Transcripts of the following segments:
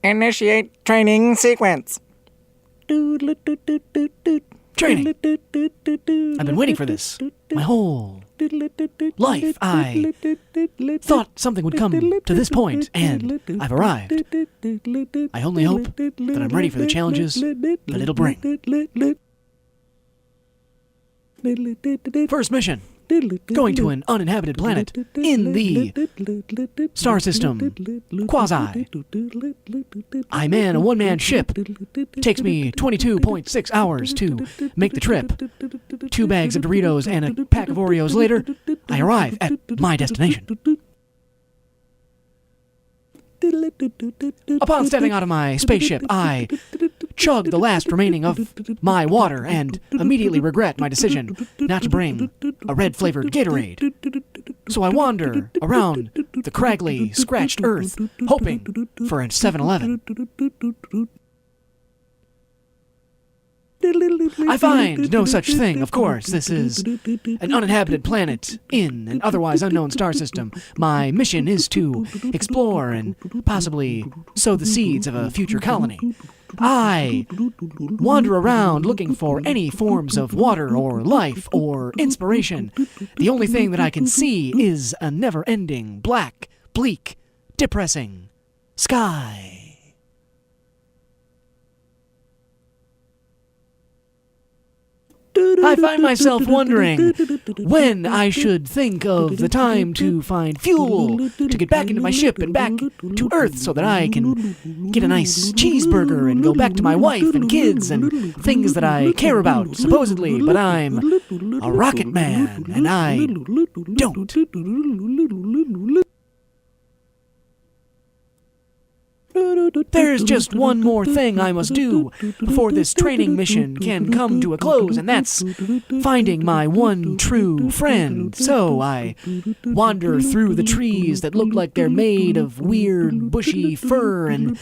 Initiate training sequence. Training. I've been waiting for this my whole life. I thought something would come to this point, and I've arrived. I only hope that I'm ready for the challenges that it'll bring. First mission. Going to an uninhabited planet in the Star System Quasi. I man a one-man ship. Takes me 22.6 hours to make the trip. 2 bags of Doritos and a pack of Oreos later, I arrive at my destination. Upon stepping out of my spaceship, I chug the last remaining of my water and immediately regret my decision not to bring a red-flavored Gatorade. So I wander around the craggly, scratched earth, hoping for a 7-Eleven. I find no such thing, of course. This is an uninhabited planet in an otherwise unknown star system. My mission is to explore and possibly sow the seeds of a future colony. I wander around looking for any forms of water or life or inspiration. The only thing that I can see is a never-ending, black, bleak, depressing sky. I find myself wondering when I should think of the time to find fuel to get back into my ship and back to Earth so that I can get a nice cheeseburger and go back to my wife and kids and things that I care about, supposedly, but I'm a rocket man and I don't. There's just one more thing I must do before this training mission can come to a close, and that's finding my one true friend. So I wander through the trees that look like they're made of weird, bushy fur and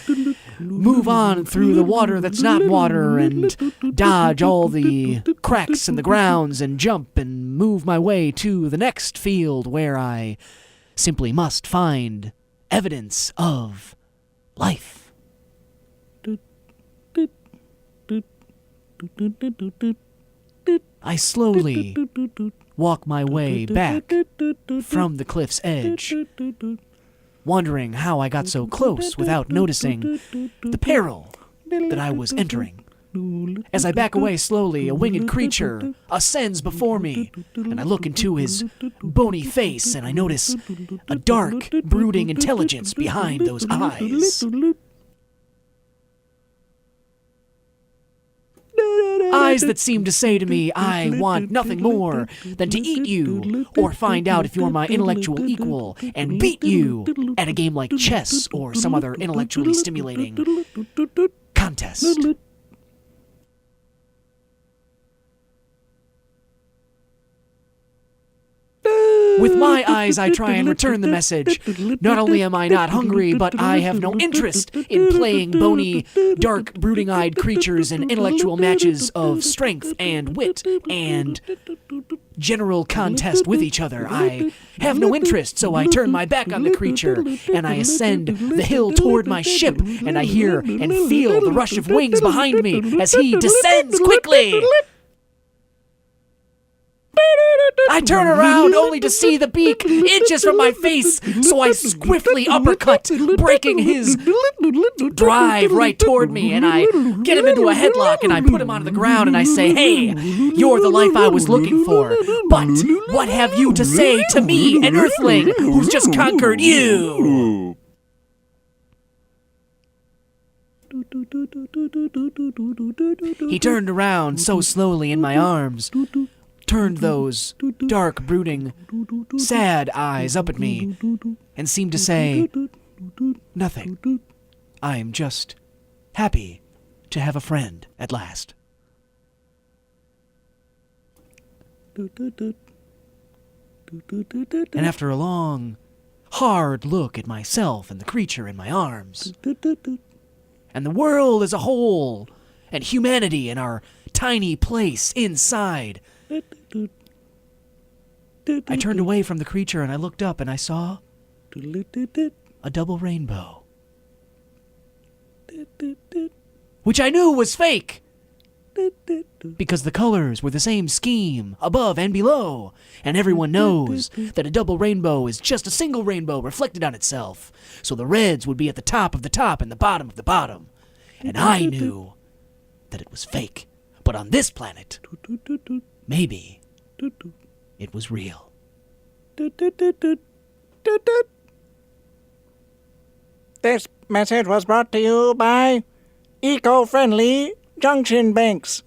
move on through the water that's not water and dodge all the cracks in the grounds and jump and move my way to the next field where I simply must find evidence of life. I slowly walk my way back from the cliff's edge, wondering how I got so close without noticing the peril that I was entering. As I back away slowly, a winged creature ascends before me, and I look into his bony face, and I notice a dark, brooding intelligence behind those eyes. Eyes that seem to say to me, I want nothing more than to eat you, or find out if you're my intellectual equal, and beat you at a game like chess or some other intellectually stimulating contest. With my eyes, I try and return the message. Not only am I not hungry, but I have no interest in playing bony, dark, brooding-eyed creatures in intellectual matches of strength and wit and general contest with each other. I have no interest, so I turn my back on the creature, and I ascend the hill toward my ship, and I hear and feel the rush of wings behind me as he descends quickly. I turn around only to see the beak inches from my face, so I swiftly uppercut, breaking his drive right toward me, and I get him into a headlock, and I put him onto the ground, and I say, hey, you're the life I was looking for, but what have you to say to me, an earthling who's just conquered you? He turned around so slowly in my arms, turned those dark, brooding, sad eyes up at me, and seemed to say, nothing. I'm just happy to have a friend at last. And after a long, hard look at myself and the creature in my arms, and the world as a whole, and humanity in our tiny place inside, I turned away from the creature and I looked up and I saw a double rainbow. which I knew was fake, because the colors were the same scheme above and below, and everyone knows that a double rainbow is just a single rainbow reflected on itself, so the reds would be at the top of the top and the bottom of the bottom, and I knew that it was fake, but on this planet, maybe it was real. This message was brought to you by eco-friendly junction banks.